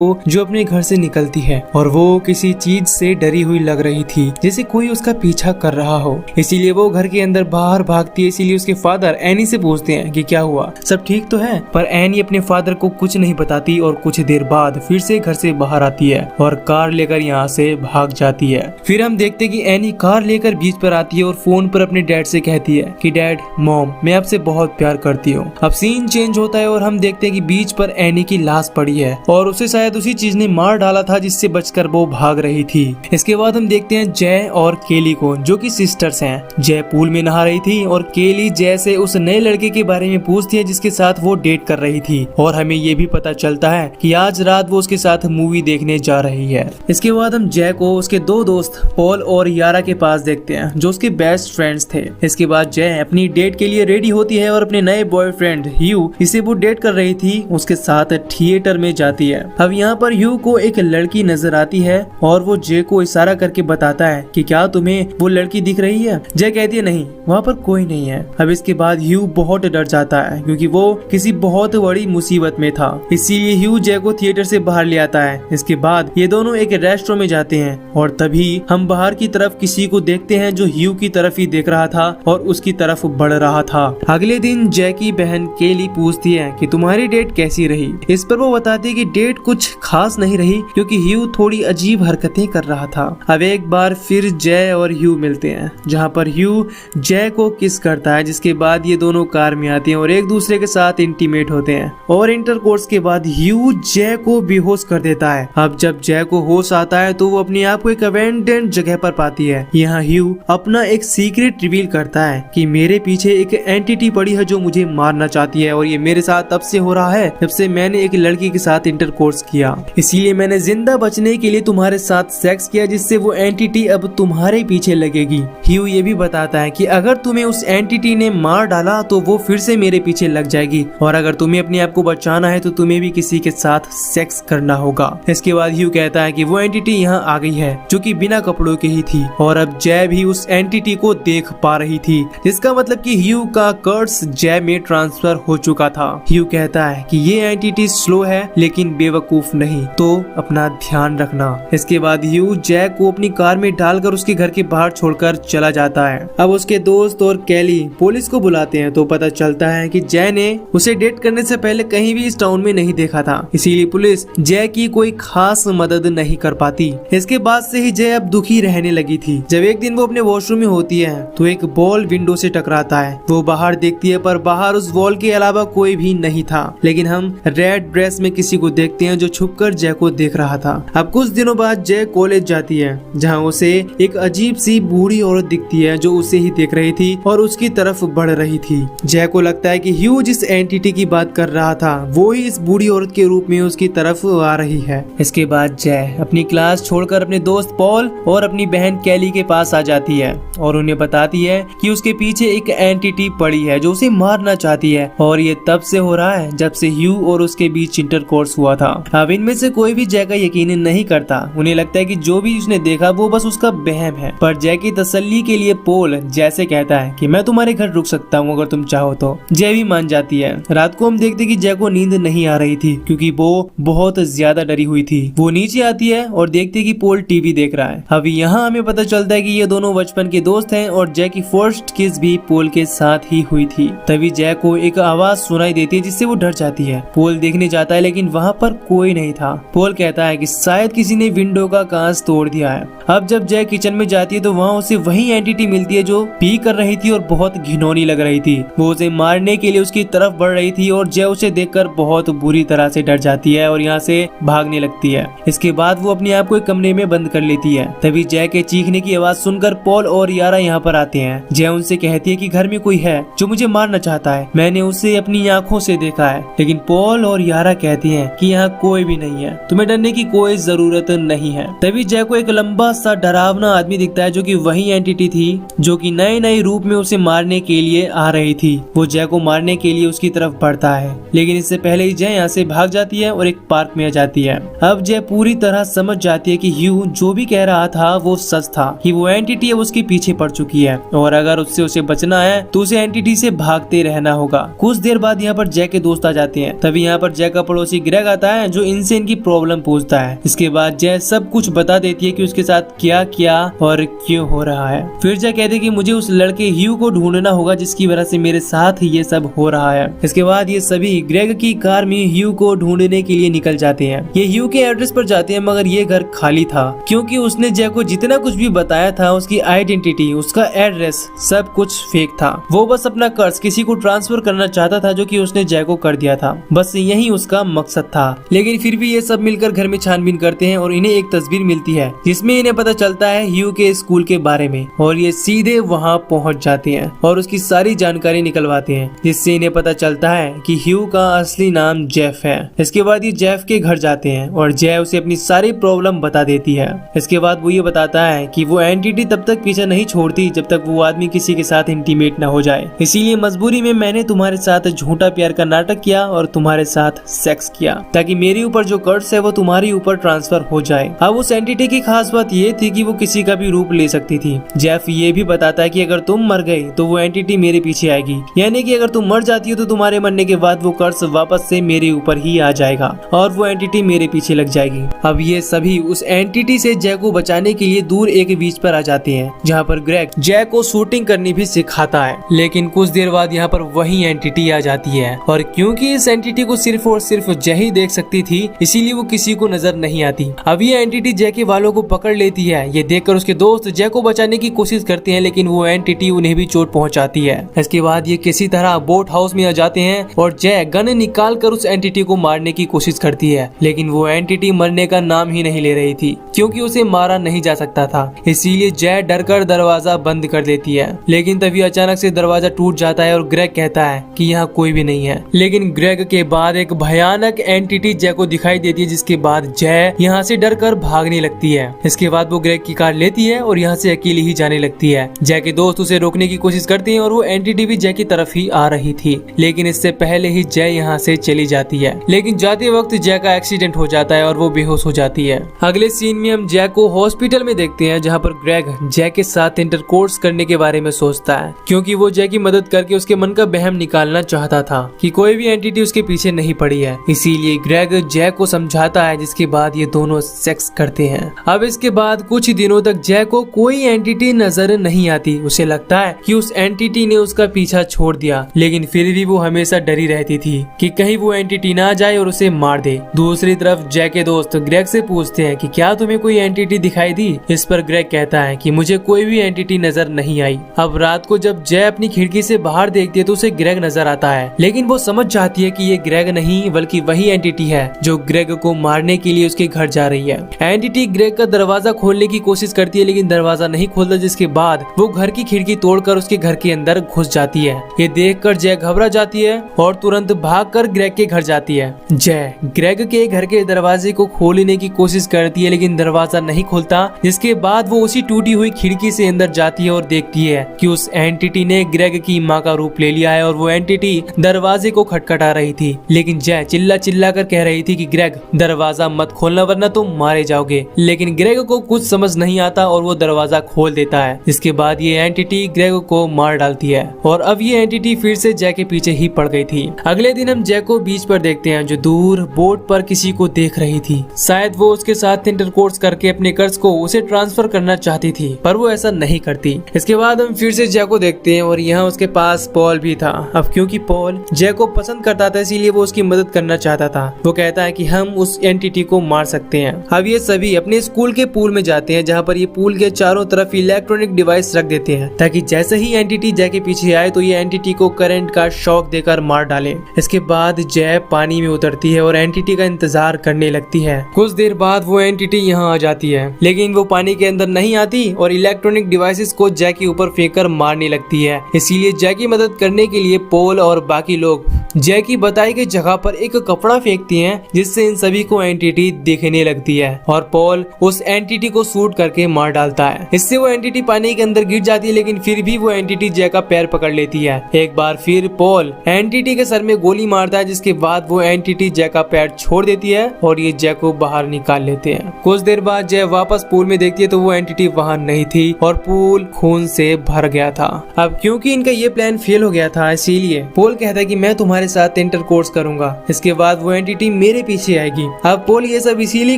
जो अपने घर से निकलती है और वो किसी चीज से डरी हुई लग रही थी, जैसे कोई उसका पीछा कर रहा हो। इसीलिए वो घर के अंदर बाहर भागती है। इसीलिए उसके फादर एनी से पूछते हैं कि क्या हुआ, सब ठीक तो है। पर एनी अपने फादर को कुछ नहीं बताती और कुछ देर बाद फिर से घर से बाहर आती है और कार लेकर यहाँ से भाग जाती है। फिर हम देखते हैं कि एनी कार लेकर बीच पर आती है और फोन पर अपने डैड से कहती है कि डैड, मॉम, मैं आपसे बहुत प्यार करती हूँ। अब सीन चेंज होता है और हम देखते हैं कि बीच पर एनी की लाश पड़ी है और उसे शायद उसी चीज ने मार डाला था जिससे बचकर वो भाग रही थी। इसके बाद हम देखते हैं जय और केली को, जो कि सिस्टर्स हैं। जय पूल में नहा रही थी और केली जय से उस नए लड़के के बारे में पूछती है जिसके साथ वो डेट कर रही थी और हमें ये भी पता चलता है कि आज रात वो उसके साथ मूवी देखने जा रही है। इसके बाद हम जय को उसके दो दोस्त पॉल और यारा के पास देखते हैं जो उसके बेस्ट फ्रेंड्स थे। इसके बाद जय अपनी डेट के लिए रेडी होती है और अपने नए बॉयफ्रेंड ह्यू, इसे वो डेट कर रही थी, उसके साथ थिएटर में जाती है। अब यहाँ पर ह्यू को एक लड़की नजर आती है और वो जय को इशारा करके बताता है कि क्या तुम्हें वो लड़की दिख रही है। जय कहती है नहीं, वहाँ पर कोई नहीं है। अब इसके बाद ह्यू बहुत डर जाता है क्योंकि वो किसी बहुत बड़ी मुसीबत में था। इसीलिए ह्यू जय को थिएटर से बाहर ले आता है। इसके बाद ये दोनों एक रेस्टोरेंट में जाते हैं और तभी हम बाहर की तरफ किसी को देखते हैं जो ह्यू की तरफ ही देख रहा था और उसकी तरफ बढ़ रहा था। अगले दिन जय की बहन केली पूछती है कि तुम्हारी डेट कैसी रही। इस पर वो बताती है कि डेट कुछ खास नहीं रही क्योंकि ह्यू थोड़ी अजीब हरकतें कर रहा था। अब एक बार फिर जय और ह्यू मिलते हैं जहाँ पर ह्यू जय को किस करता है, जिसके बाद ये दोनों कार में आते हैं और एक दूसरे के साथ इंटीमेट होते हैं और इंटरकोर्स के बाद ह्यू जय को बेहोश कर देता है। अब जब जय को होश आता है तो वो अपने आप को एक अबैंडन्ड जगह पर पाती है। यहाँ ह्यू अपना एक सीक्रेट रिवील करता है कि मेरे पीछे एक एंटिटी पड़ी है जो मुझे मारना चाहती है और ये मेरे साथ तब से हो रहा है जब से मैंने एक लड़की के साथ इंटरकोर्स किया। इसीलिए मैंने जिंदा बचने के लिए तुम्हारे साथ सेक्स किया जिससे वो एंटिटी अब तुम्हारे पीछे लगेगी। ह्यू ये भी बताता है कि अगर तुम्हें उस एंटिटी ने मार डाला तो वो फिर से मेरे पीछे लग जाएगी और अगर तुम्हें अपने आप को बचाना है तो तुम्हें भी किसी के साथ सेक्स करना होगा। इसके बाद ह्यू कहता है कि वो एंटिटी यहाँ आ गई है जो कि बिना कपड़ों के ही थी और अब जय भी उस एंटिटी को देख पा रही थी, जिसका मतलब कि ह्यू का कर्स जय में ट्रांसफर हो चुका था। ह्यू कहता है कि ये एंटिटी स्लो है लेकिन बेवकूफ नहीं, तो अपना ध्यान रखना। इसके बाद ह्यू जय को अपनी कार में डालकर उसके घर के बाहर छोड़कर चला जाता है। अब उसके दोस्त और केली पुलिस को बुलाते हैं तो पता चलता है कि जय ने उसे डेट करने से पहले कहीं भी इस टाउन में नहीं देखा था, इसीलिए पुलिस जय की कोई खास मदद नहीं कर पाती। इसके बाद से ही जय अब दुखी रहने लगी थी। जब एक दिन वो अपने वॉशरूम में होती है तो एक बॉल विंडो से टकराता है। वो बाहर देखती है पर बाहर उस वॉल के अलावा कोई भी नहीं था, लेकिन हम रेड ड्रेस में किसी को देखते हैं जो छुपकर जय को देख रहा था। अब कुछ दिनों बाद जय कॉलेज जाती है जहाँ उसे एक अजीब सी बूढ़ी औरत दिखती है जो उसे ही देख रही थी और उसकी तरफ बढ़ रही थी। जय को लगता है कि ह्यू जिस एंटिटी की बात कर रहा था वो ही इस बूढ़ी औरत के रूप में उसकी तरफ आ रही है। इसके बाद जय अपनी क्लास छोड़कर अपने दोस्त पॉल और अपनी बहन केली के पास आ जाती है और उन्हें बताती है कि उसके पीछे एक एंटिटी पड़ी है जो उसे मारना चाहती है और ये तब से हो रहा है जब से ह्यू और उसके बीच इंटरकोर्स हुआ था। अब इनमें से कोई भी जय का यकीन नहीं करता। उन्हें लगता है कि जो भी उसने देखा वो बस उसका वहम है। पर जय की तसल्ली के लिए पॉल जैसे कहता है कि मैं तुम्हारे घर रुक सकता हूँ अगर तुम चाहो तो। जय भी मान जाती है। रात को हम देखते कि जय को नींद नहीं आ रही थी क्योंकि वो बहुत ज्यादा डरी हुई थी। वो नीचे आती है और देखती है कि पॉल टीवी देख रहा है। अब यहाँ हमें पता चलता है कि ये दोनों बचपन के दोस्त हैं और जय की फर्स्ट किस भी पॉल के साथ ही हुई थी। तभी जय को एक आवाज सुनाई देती है जिससे वो डर जाती है। पॉल देखने जाता है लेकिन वहाँ पर कोई नहीं था। पॉल कहता है कि शायद किसी ने विंडो का कांच तोड़ दिया है। अब जब जय किचन में जाती है तो वहाँ उसे वही एंटिटी मिलती है जो पी कर रही थी और बहुत घिनौनी लग रही थी। वो उसे मारने के लिए उसकी तरफ बढ़ रही थी और जय उसे देखकर बहुत बुरी तरह से डर जाती है और यहाँ से भागने लगती है। इसके बाद वो अपने आप को एक कमरे में बंद कर लेती है। तभी जय के चीखने की आवाज सुनकर पॉल और यारा यहाँ पर आते हैं। जय उनसे कहती है कि घर में कोई है जो मुझे मारना चाहता है, मैंने उसे अपनी आंखों से देखा है। लेकिन पॉल और यारा कहती हैं कि यहाँ कोई भी नहीं है, तुम्हें डरने की कोई जरूरत नहीं है। तभी जय को एक लंबा सा डरावना आदमी दिखता है जो कि वही एंटिटी थी जो कि नए नए रूप में उसे मारने के लिए आ रही थी। वो जय को मारने के लिए उसकी तरफ बढ़ता है लेकिन इससे पहले ही जय यहाँ से भाग जाती है और एक पार्क में आ जाती है। अब जय पूरी तरह समझ जाती है कि ह्यू जो भी कह रहा था वो सच था, कि वो एंटिटी अब उसके पीछे पड़ चुकी है और अगर उससे उसे बचना है तो उसे एंटिटी से भागते रहना होगा। कुछ देर बाद यहाँ पर जय के दोस्त आ जाते हैं। तभी यहाँ पर जय का पड़ोसी ग्रेग आता है जो इनसे इनकी प्रॉब्लम पूछता है। इसके बाद जय सब कुछ बता देती है कि उसके साथ क्या क्या और क्यों हो रहा है। फिर जय कहते कि मुझे उस लड़के ह्यू को ढूंढना होगा जिसकी वजह से मेरे साथ ये सब हो रहा है। इसके बाद ये सभी ग्रेग की कार में ह्यू को ढूंढने के लिए निकल जाते हैं। ये ह्यू के एड्रेस पर जाते हैं मगर ये घर खाली था क्योंकि उसने जय को जितना कुछ भी बताया था, उसकी आइडेंटिटी, उसका एड्रेस, सब कुछ फेक था। वो बस अपना कर्ज किसी को ट्रांसफर करना चाहता था जो कि उसने जय को कर दिया था। बस यही उसका मकसद था। लेकिन फिर भी ये सब मिलकर घर में छानबीन करते हैं और इन्हें एक तस्वीर मिलती है जिसमें इन्हें पता चलता है ह्यू के स्कूल के बारे में और ये सीधे वहाँ पहुँच जाते हैं और उसकी सारी जानकारी निकलवाते हैं जिससे इन्हें पता चलता है कि ह्यू का असली नाम जेफ है। इसके बाद ये जेफ के घर जाते हैं और जय उसे अपनी सारी प्रॉब्लम बता देती है। इसके बाद वो ये बताता है कि वो एंटिटी तब तक पीछा नहीं छोड़ती जब तक वो आदमी किसी के साथ इंटीमेट न हो जाए। इसीलिए मजबूरी में मैंने तुम्हारे साथ झूठा प्यार का नाटक किया और तुम्हारे साथ सेक्स किया ताकि मेरे ऊपर जो कर्ज है वो तुम्हारे ऊपर ट्रांसफर हो जाए। अब उस एंटिटी की खास बात ये थी कि वो किसी का भी रूप ले सकती थी। जेफ ये भी बताता है कि अगर तुम मर गई तो वो एंटिटी मेरे पीछे आएगी, यानी कि अगर तुम मर जाती हो तो तुम्हारे मरने के बाद वो कर्ज वापस से मेरे ऊपर ही आ जाएगा और वो एंटिटी मेरे पीछे लग जाएगी। अब ये सभी उस एंटिटी से जय को बचाने के लिए दूर एक बीच पर आ जाते हैं जहाँ पर ग्रेग जय को शूटिंग करनी भी सिखाता है। लेकिन कुछ देर बाद यहाँ पर वही एंटिटी आ जाती है और क्योंकि इस एंटिटी को सिर्फ और सिर्फ जय ही देख सकती थी इसीलिए वो किसी को नजर नहीं आती। अब ये एंटिटी जय के वालों को पकड़ लेती है। ये देखकर उसके दोस्त जय को बचाने की कोशिश करते हैं लेकिन वो एंटिटी उन्हें भी चोट पहुंचाती है। इसके बाद ये किसी तरह बोट हाउस में आ जाते हैं और जय गन निकाल कर उस एंटिटी को मारने की कोशिश करती है लेकिन वो एंटिटी मरने का नाम ही नहीं ले रही थी क्योंकि उसे मारा नहीं जा सकता था। इसीलिए जय डरकर दरवाजा बंद कर देती है। लेकिन तभी अचानक से दरवाजा टूट जाता है और ग्रेग कहता है कि यहाँ कोई भी नहीं है। लेकिन ग्रेग के बाद एक भयानक एंटिटी जय को दिखाई देती है जिसके बाद जय यहाँ से डरकर भागने लगती है। इसके बाद वो ग्रेग की कार लेती है और यहाँ से अकेली ही जाने लगती है। जय के दोस्त उसे रोकने की कोशिश करते हैं और वो एंटिटी भी जय की तरफ ही आ रही थी लेकिन इससे पहले ही जय यहाँ से चली जाती है। लेकिन जाते वक्त जय का एक्सीडेंट हो जाता है और वो बेहोश हो जाती है। अगले सीन में हम जय को हॉस्पिटल में देखते हैं जहाँ पर ग्रेग जय के साथ इंटरकोर्स करने के बारे में सोचता है क्योंकि वो जय की मदद करके उसके मन का बहम निकालना चाहता था कि कोई भी एंटिटी उसके पीछे नहीं पड़ी है। इसीलिए ग्रेग जय को समझाता है जिसके बाद ये दोनों सेक्स करते हैं। अब इसके बाद कुछ दिनों तक जय को कोई एंटिटी नजर नहीं आती। उसे लगता है कि उस एंटिटी ने उसका पीछा छोड़ दिया लेकिन फिर भी वो हमेशा डरी रहती थी कि कहीं वो एंटिटी ना जाए और उसे मार दे। दूसरी तरफ जय के दोस्त ग्रेग से पूछते हैं कि क्या तुम्हें कोई एंटिटी दिखाई दी। इस पर ग्रेग कहता है कि मुझे कोई भी एंटिटी नजर नहीं आई। अब रात को जब जय अपनी खिड़की से बाहर देखती है तो उसे ग्रेग नजर आता है लेकिन वो समझ जाती है कि ये ग्रेग नहीं बल्कि वही एंटिटी है जो ग्रेग को मारने के लिए उसके घर जा रही है। एंटिटी ग्रेग का दरवाजा खोलने की कोशिश करती है लेकिन दरवाजा नहीं खोलता जिसके बाद वो घर की खिड़की तोड़कर उसके घर के अंदर घुस जाती है। ये देखकर जय घबरा जाती है और तुरंत भागकर ग्रेग के घर जाती है। जय ग्रेग के घर के दरवाजे को खोलने की कोशिश करती है लेकिन दरवाजा नहीं खुलता जिसके बाद वो उसी टूटी हुई खिड़की से अंदर जाती है और देखती है कि उस एंटिटी ने ग्रेग की माँ का रूप ले लिया है और वो एंटिटी दरवाजे को खटखटा रही थी। लेकिन जय चिल्ला चिल्ला कर कह रही थी कि ग्रेग दरवाजा मत खोलना वरना तुम मारे जाओगे। लेकिन ग्रेग को कुछ समझ नहीं आता और वो दरवाजा खोल देता है। इसके बाद ये एंटिटी ग्रेग को मार डालती है और अब ये एंटिटी फिर से जय के पीछे ही पड़ गई थी। अगले दिन हम जय को बीच पर देखते हैं जो दूर बोट पर किसी को देख रही थी। शायद वो उसके साथ इंटरकोर्स करके अपने कर्ज को उसे ट्रांसफर करना चाहती थी पर वो ऐसा नहीं करती। इसके बाद हम फिर से जय को देखते हैं और यहाँ उसके पास पॉल भी था। अब क्योंकि पॉल जय को पसंद करता था इसीलिए वो उसकी मदद करना चाहता था। वो कहता है कि हम उस एंटिटी को मार सकते हैं। अब ये सभी अपने स्कूल के पूल में जाते हैं जहाँ पर ये पूल के चारों तरफ इलेक्ट्रॉनिक डिवाइस रख देते हैं ताकि जैसे ही एंटिटी जय के पीछे आए तो ये एंटिटी को करंट का शॉक देकर मार डाले। इसके बाद जय पानी में उतरती है और एंटिटी का इंतजार करने लगती है। कुछ देर बाद वो एंटिटी यहाँ आ जाती है लेकिन वो पानी के अंदर नहीं आती और इलेक्ट्रॉनिक डिवाइसेस को जय के ऊपर फेंककर मारने लगती है। इसीलिए जय की मदद करने के लिए पॉल और बाकी लोग जय की बताई गई जगह पर एक कपड़ा फेंकती हैं जिससे इन सभी को एंटिटी दिखने लगती है और पॉल उस एंटिटी को शूट करके मार डालता है। इससे वो एंटिटी पानी के अंदर गिर जाती है लेकिन फिर भी वो एंटिटी जय का पैर पकड़ लेती है। एक बार फिर पॉल एंटिटी के सर में गोली मारता है जिसके बाद वो एंटिटी जय का पैर छोड़ देती है और ये जय को बाहर निकाल लेते हैं। कुछ देर बाद जय वापस पूल में देखती है तो वो एंटिटी वहाँ नहीं थी और पूल खून से भर गया था। अब क्योंकि इनका ये प्लान फेल हो गया था इसीलिए पॉल कहता है कि मैं तुम्हारे साथ इंटरकोर्स करूंगा। इसके बाद वो एंटिटी मेरे मेरे पीछे आएगी। अब पोल ये सब इसीलिए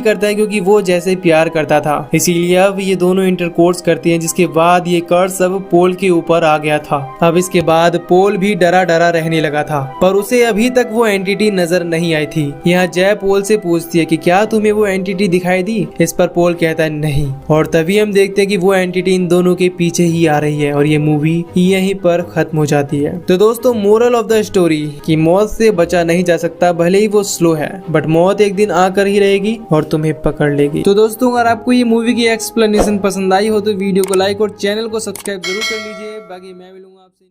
करता है क्योंकि वो जैसे प्यार करता था, इसीलिए अब ये दोनों इंटरकोर्स करती हैं, जिसके बाद ये कर्स अब पोल के ऊपर आ गया था। अब इसके बाद पोल भी डरा डरा रहने लगा था, पर उसे अभी तक वो एंटिटी नजर नहीं आई थी। यहाँ जय पोल से पूछती है कि क्या तुम्हें वो एंटिटी दिखाई दी? इस पर पोल कहता है नहीं, और तभी हम देखते हैं कि वो एंटिटी इन दोनों के पीछे ही आ रही है और ये मूवी यहीं पर खत्म हो जाती है। तो दोस्तों, मोरल ऑफ द स्टोरी कि मौत से बचा नहीं जा सकता, भले ही वो स्लो है, बट मौत एक दिन आकर ही रहेगी और तुम्हें पकड़ लेगी। तो दोस्तों, अगर आपको ये मूवी की एक्सप्लेनेशन पसंद आई हो तो वीडियो को लाइक और चैनल को सब्सक्राइब जरूर कर लीजिए। बाकी मैं मिलूंगा आपसे।